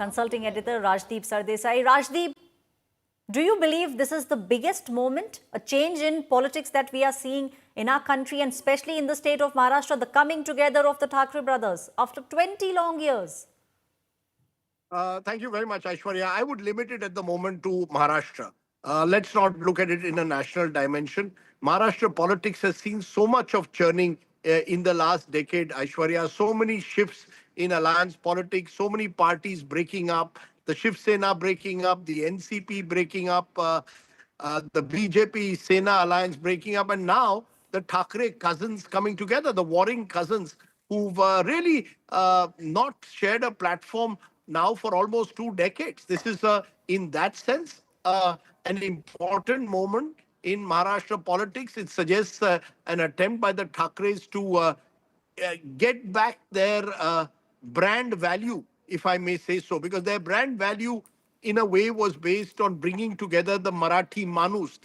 consulting editor Rajdeep Sardesai. Rajdeep, do you believe this is the biggest moment, a change in politics that we are seeing in our country and especially in the state of Maharashtra, the coming together of the Thackeray brothers after 20 long years? Thank you very much, Aishwarya. I would limit it at the moment to Maharashtra. Let's not look at it in a national dimension. Maharashtra politics has seen so much of churning in the last decade, Aishwarya. So many shifts in alliance politics, so many parties breaking up, the Shiv Sena breaking up, the NCP breaking up, the BJP Sena alliance breaking up, and now the Thackeray cousins coming together, the warring cousins who've really not shared a platform now for almost 2 decades. This is, in that sense, an important moment in Maharashtra politics. It suggests an attempt by the Thackerays to get back their brand value, if I may say so, because their brand value in a way was based on bringing together the Marathi Manus,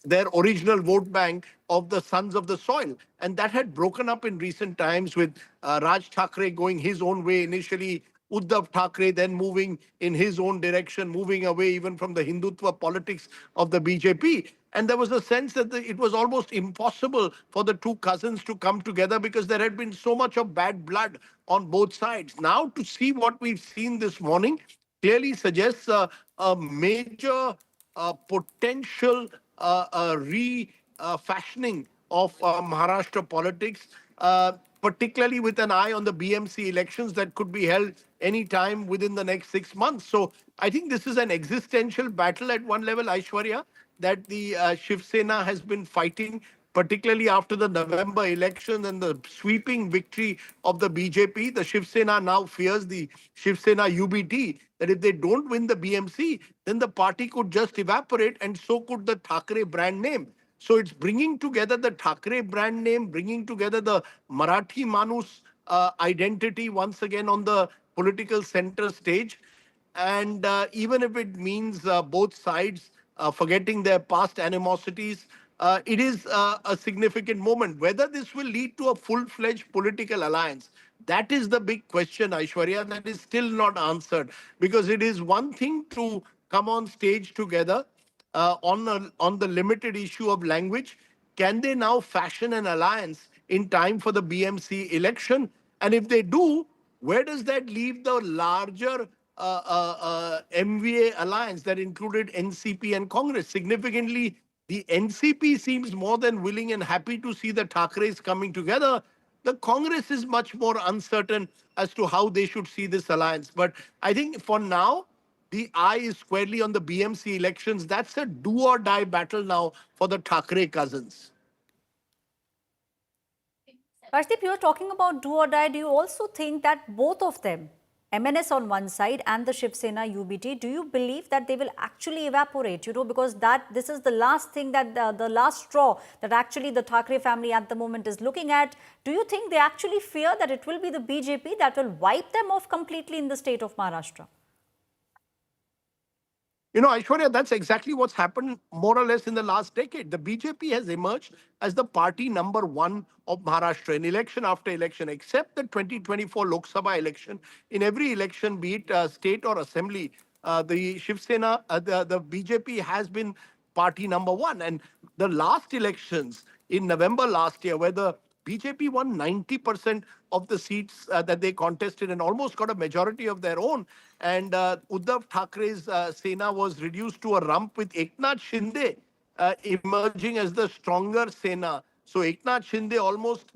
their original vote bank of the sons of the soil. And that had broken up in recent times with Raj Thackeray going his own way initially, Uddhav Thackeray then moving in his own direction, moving away even from the Hindutva politics of the BJP. And there was a sense that it was almost impossible for the two cousins to come together because there had been so much of bad blood on both sides. Now, to see what we've seen this morning clearly suggests a major potential refashioning of Maharashtra politics, particularly with an eye on the BMC elections that could be held any time within the next 6 months. So I think this is an existential battle at one level, Aishwarya, that the Shiv Sena has been fighting, particularly after the November election and the sweeping victory of the BJP. The Shiv Sena now fears the Shiv Sena UBT, that if they don't win the BMC, then the party could just evaporate and so could the Thackeray brand name. So it's bringing together the Thackeray brand name, bringing together the Marathi Manus identity once again on the political center stage. And even if it means both sides forgetting their past animosities, it is a significant moment. Whether this will lead to a full-fledged political alliance, that is the big question, Aishwarya, that is still not answered. Because it is one thing to come on stage together on the limited issue of language. Can they now fashion an alliance in time for the BMC election? And if they do, where does that leave the larger MVA alliance that included NCP and Congress? Significantly, the NCP seems more than willing and happy to see the Thackeray's coming together. The Congress is much more uncertain as to how they should see this alliance. But I think for now, the eye is squarely on the BMC elections. That's a do or die battle now for the Thackeray cousins. Rajdeep, you're talking about do or die. Do you also think that both of them, MNS on one side and the Shiv Sena UBT, do you believe that they will actually evaporate? You know, because this is the last thing that the last straw that actually the Thackeray family at the moment is looking at. Do you think they actually fear that it will be the BJP that will wipe them off completely in the state of Maharashtra? You know, Aishwarya, that's exactly what's happened more or less in the last decade. The BJP has emerged as the party number one of Maharashtra in election after election, except the 2024 Lok Sabha election. In every election, be it state or assembly, the Shiv Sena, the BJP has been party number one. And the last elections in November last year, where the BJP won 90% of the seats that they contested and almost got a majority of their own. And Uddhav Thackeray's Sena was reduced to a rump with Eknath Shinde emerging as the stronger Sena. So Eknath Shinde almost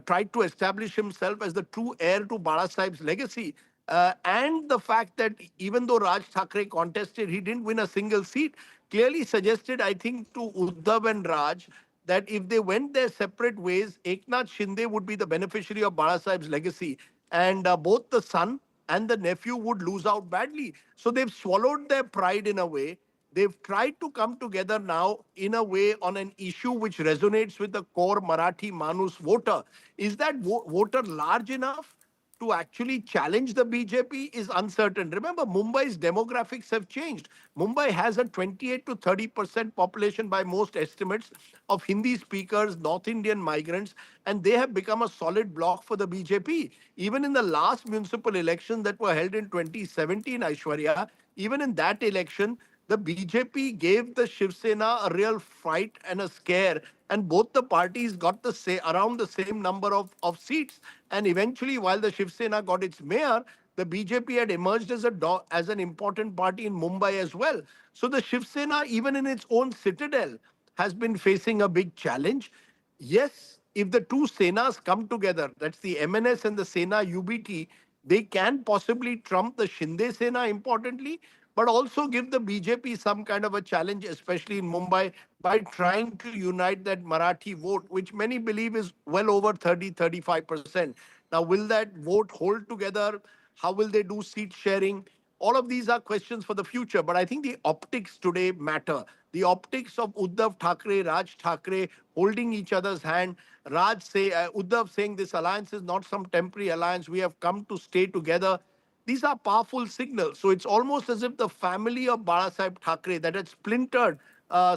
tried to establish himself as the true heir to Balasaheb's legacy. And the fact that even though Raj Thackeray contested, he didn't win a single seat, clearly suggested, I think, to Uddhav and Raj, that if they went their separate ways, Eknath Shinde would be the beneficiary of Balasaheb's legacy. And both the son and the nephew would lose out badly. So they've swallowed their pride in a way. They've tried to come together now in a way on an issue which resonates with the core Marathi Manus voter. Is that voter large enough to actually challenge the BJP is uncertain. Remember, Mumbai's demographics have changed. Mumbai has a 28 to 30% population by most estimates of Hindi speakers, North Indian migrants, and they have become a solid block for the BJP. Even in the last municipal elections that were held in 2017, Aishwarya, even in that election, the BJP gave the Shiv Sena a real fight and a scare, and both the parties got around the same number of seats. And eventually, while the Shiv Sena got its mayor, the BJP had emerged as as an important party in Mumbai as well. So the Shiv Sena, even in its own citadel, has been facing a big challenge. Yes, if the two Senas come together, that's the MNS and the Sena UBT, they can possibly trump the Shinde Sena importantly, but also give the BJP some kind of a challenge, especially in Mumbai, by trying to unite that Marathi vote, which many believe is well over 35%. Now, will that vote hold together? How will they do seat sharing? All of these are questions for the future, but I think the optics today matter. The optics of Uddhav Thackeray, Raj Thackeray holding each other's hand. Uddhav saying this alliance is not some temporary alliance. We have come to stay together. These are powerful signals. So it's almost as if the family of Balasaheb Thackeray that had splintered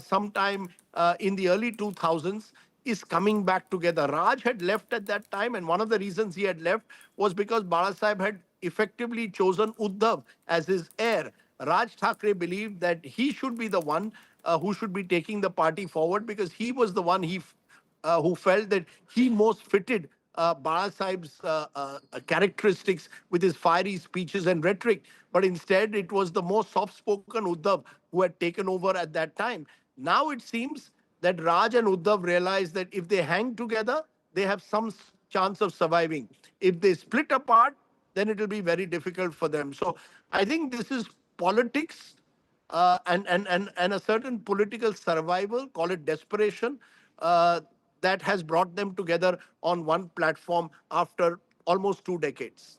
sometime in the early 2000s is coming back together. Raj had left at that time, and one of the reasons he had left was because Balasaheb had effectively chosen Uddhav as his heir. Raj Thackeray believed that he should be the one who should be taking the party forward because he was the one who felt that he most fitted Bala Sahib's characteristics with his fiery speeches and rhetoric. But instead, it was the more soft spoken Uddhav who had taken over at that time. Now it seems that Raj and Uddhav realize that if they hang together, they have some chance of surviving. If they split apart, then it will be very difficult for them. So I think this is politics and a certain political survival, call it desperation, that has brought them together on one platform after almost 2 decades.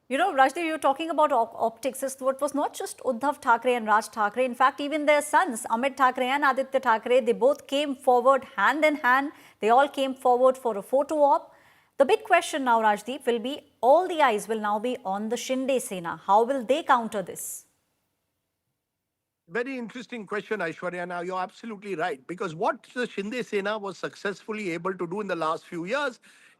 You know, Rajdev, you're talking about optics. It was not just Uddhav Thackeray and Raj Thackeray. In fact, even their sons, Amit Thackeray and Aditya Thackeray, they both came forward hand in hand. They all came forward for a photo op. The big question now, Rajdeep, will be all the eyes will now be on the Shinde Sena. How will they counter this? Very interesting question, Aishwarya. Now, you're absolutely right. Because what the Shinde Sena was successfully able to do in the last few years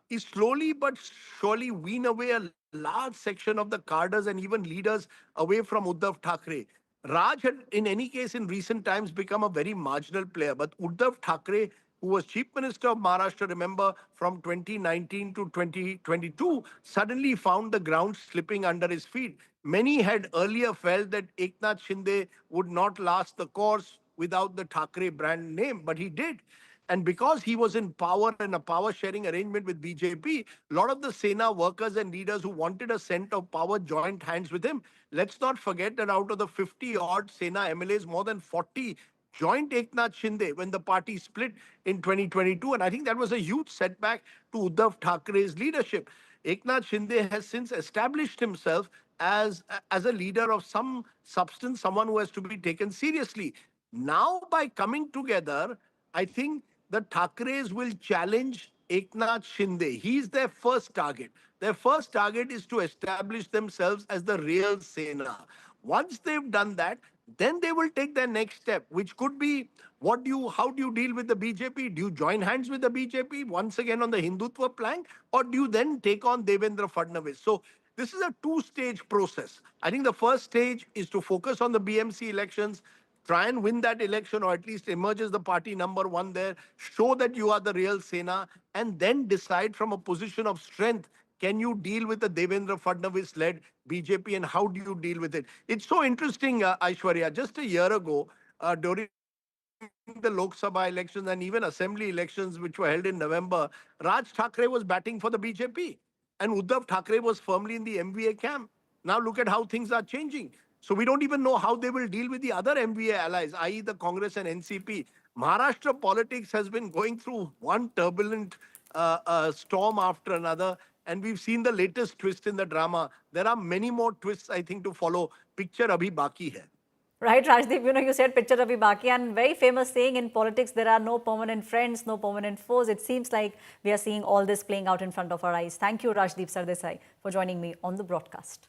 is slowly but surely wean away a large section of the cadres and even leaders away from Uddhav Thackeray. Raj had, in any case, in recent times become a very marginal player. But Uddhav Thackeray, who was Chief Minister of Maharashtra, remember, from 2019 to 2022, suddenly found the ground slipping under his feet. Many had earlier felt that Eknath Shinde would not last the course without the Thackeray brand name, but he did. And because he was in power and a power sharing arrangement with BJP, a lot of the Sena workers and leaders who wanted a scent of power joined hands with him. Let's not forget that out of the 50 odd Sena MLAs, more than 40 joined Eknath Shinde when the party split in 2022. And I think that was a huge setback to Uddhav Thackeray's leadership. Eknath Shinde has since established himself as a leader of some substance, someone who has to be taken seriously. Now, by coming together, I think the Thackeray's will challenge Eknath Shinde. He's their first target. Their first target is to establish themselves as the real Sena. Once they've done that, then they will take their next step, which could be how do you deal with the BJP? Do you join hands with the BJP once again on the Hindutva plank, or do you then take on Devendra Fadnavis? So this is a two-stage process. I think the first stage is to focus on the BMC elections, try and win that election, or at least emerge as the party number one there, show that you are the real Sena, and then decide from a position of strength, can you deal with the Devendra Fadnavis-led BJP and how do you deal with it? It's so interesting, Aishwarya. Just a year ago, during the Lok Sabha elections and even assembly elections, which were held in November, Raj Thackeray was batting for the BJP and Uddhav Thackeray was firmly in the MVA camp. Now look at how things are changing. So we don't even know how they will deal with the other MVA allies, i.e. the Congress and NCP. Maharashtra politics has been going through one turbulent storm after another, and we've seen the latest twist in the drama. There are many more twists, I think, to follow. Picture abhi baki hai. Right, Rajdeep, you said picture abhi baki, and very famous saying in politics, there are no permanent friends, no permanent foes. It seems like we are seeing all this playing out in front of our eyes. Thank you, Rajdeep Sardesai, for joining me on the broadcast.